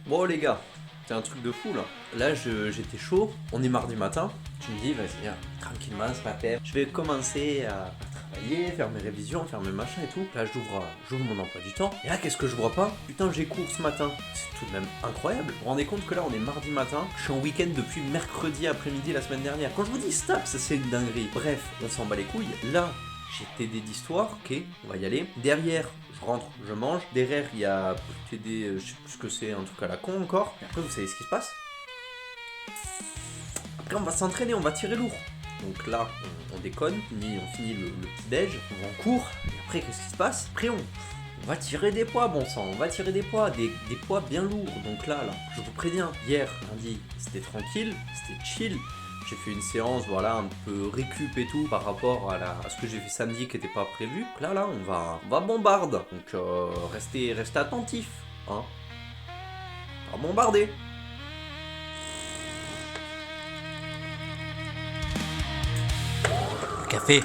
Bon les gars, c'est un truc de fou là. Là j'étais chaud, on est mardi matin, tu me dis vas-y, tranquillement ce matin, je vais commencer à travailler, faire mes révisions, faire mes machins et tout. Là j'ouvre mon emploi du temps, et là qu'est-ce que je vois pas? Putain j'ai cours ce matin, c'est tout de même incroyable. Vous vous rendez compte que là on est mardi matin, je suis en week-end depuis mercredi après-midi la semaine dernière. Quand je vous dis stop, ça c'est une dinguerie. Bref, on s'en bat les couilles. Là, j'ai TD d'histoire, ok, on va y aller. Derrière, je rentre, je mange. Derrière, il y a TD, je sais plus ce que c'est, un truc à la con encore. Et après, vous savez ce qui se passe? Après, on va s'entraîner, on va tirer lourd. Donc là, on déconne, on finit le petit déj, on va en cours. Et après, qu'est-ce qui se passe? Après, on va tirer des poids, bon sang, on va tirer des poids, des poids bien lourds. Donc là, je vous préviens, hier, lundi, c'était tranquille, c'était chill. J'ai fait une séance, voilà, un peu récup et tout par rapport à ce que j'ai fait samedi qui n'était pas prévu. Donc là, on va bombarder. Donc restez attentifs, hein. On va bombarder. Café.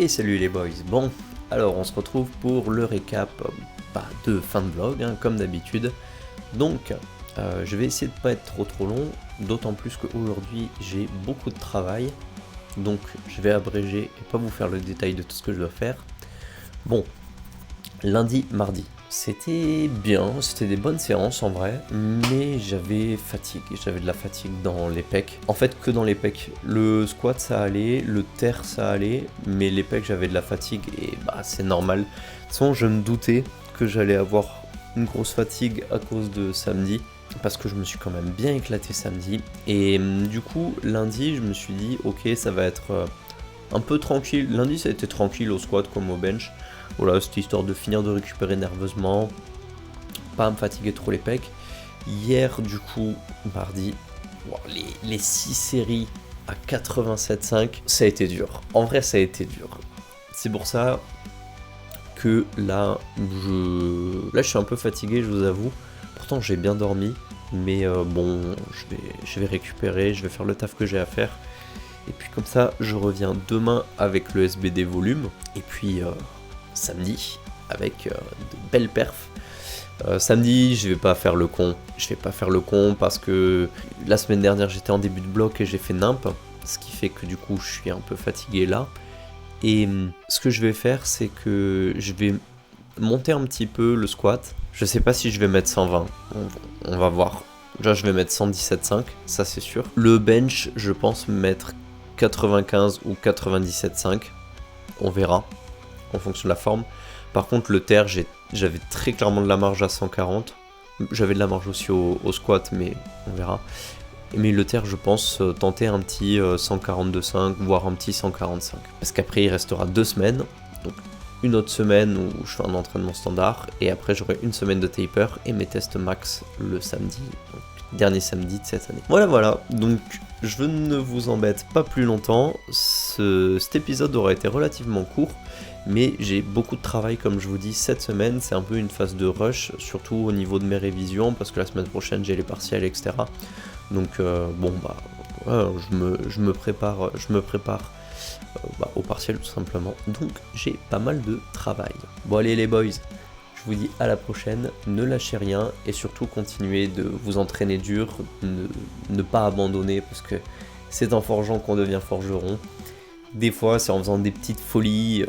Et salut les boys, bon, alors on se retrouve pour le récap de fin de vlog, hein, comme d'habitude. Donc, je vais essayer de pas être trop long, d'autant plus qu'aujourd'hui j'ai beaucoup de travail. Donc je vais abréger et pas vous faire le détail de tout ce que je dois faire. Bon, lundi, mardi, c'était bien, c'était des bonnes séances en vrai, mais j'avais de la fatigue dans les pecs. En fait, que dans les pecs. Le squat ça allait, le terre ça allait, mais les pecs j'avais de la fatigue et bah c'est normal. De toute façon, je me doutais que j'allais avoir une grosse fatigue à cause de samedi, parce que je me suis quand même bien éclaté samedi. Et du coup, lundi, je me suis dit, ok, ça va être un peu tranquille. Lundi, ça a été tranquille au squat comme au bench. Voilà, c'était histoire de finir de récupérer nerveusement, pas me fatiguer trop les pecs. Hier, du coup, mardi, les 6 séries à 87,5, ça a été dur. En vrai, ça a été dur. C'est pour ça que là, je suis un peu fatigué, je vous avoue. Pourtant, j'ai bien dormi, mais bon, je vais récupérer, je vais faire le taf que j'ai à faire. Et puis comme ça, je reviens demain avec le SBD volume. Et puis samedi, avec de belles perfs. Samedi, je vais pas faire le con. Je vais pas faire le con parce que la semaine dernière, j'étais en début de bloc et j'ai fait nimp. Ce qui fait que du coup, je suis un peu fatigué là. Et ce que je vais faire, c'est que je vais monter un petit peu le squat. Je sais pas si je vais mettre 120. On va voir. Déjà, je vais mettre 117,5, ça c'est sûr. Le bench, je pense mettre 95 ou 97,5. On verra, en fonction de la forme. Par contre, le terre, j'avais très clairement de la marge à 140. J'avais de la marge aussi au squat, mais on verra. Mais le terre, je pense tenter un petit 142,5, voire un petit 145. Parce qu'après, il restera 2 semaines. Donc, une autre semaine où je fais un entraînement standard, et après j'aurai une semaine de taper et mes tests max le samedi, donc dernier samedi de cette année. Voilà, donc je ne vous embête pas plus longtemps, cet épisode aura été relativement court, mais j'ai beaucoup de travail comme je vous dis cette semaine, c'est un peu une phase de rush, surtout au niveau de mes révisions, parce que la semaine prochaine j'ai les partiels, etc. Donc je me prépare au partiel tout simplement, donc j'ai pas mal de travail. Bon allez les boys, je vous dis à la prochaine, ne lâchez rien et surtout continuez de vous entraîner dur, ne pas abandonner parce que c'est en forgeant qu'on devient forgeron. Des fois c'est en faisant des petites folies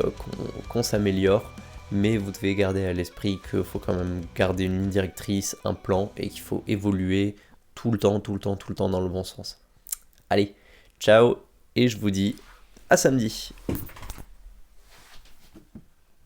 qu'on s'améliore, mais vous devez garder à l'esprit qu'il faut quand même garder une ligne directrice, un plan et qu'il faut évoluer tout le temps dans le bon sens. Allez, ciao et je vous dis à samedi.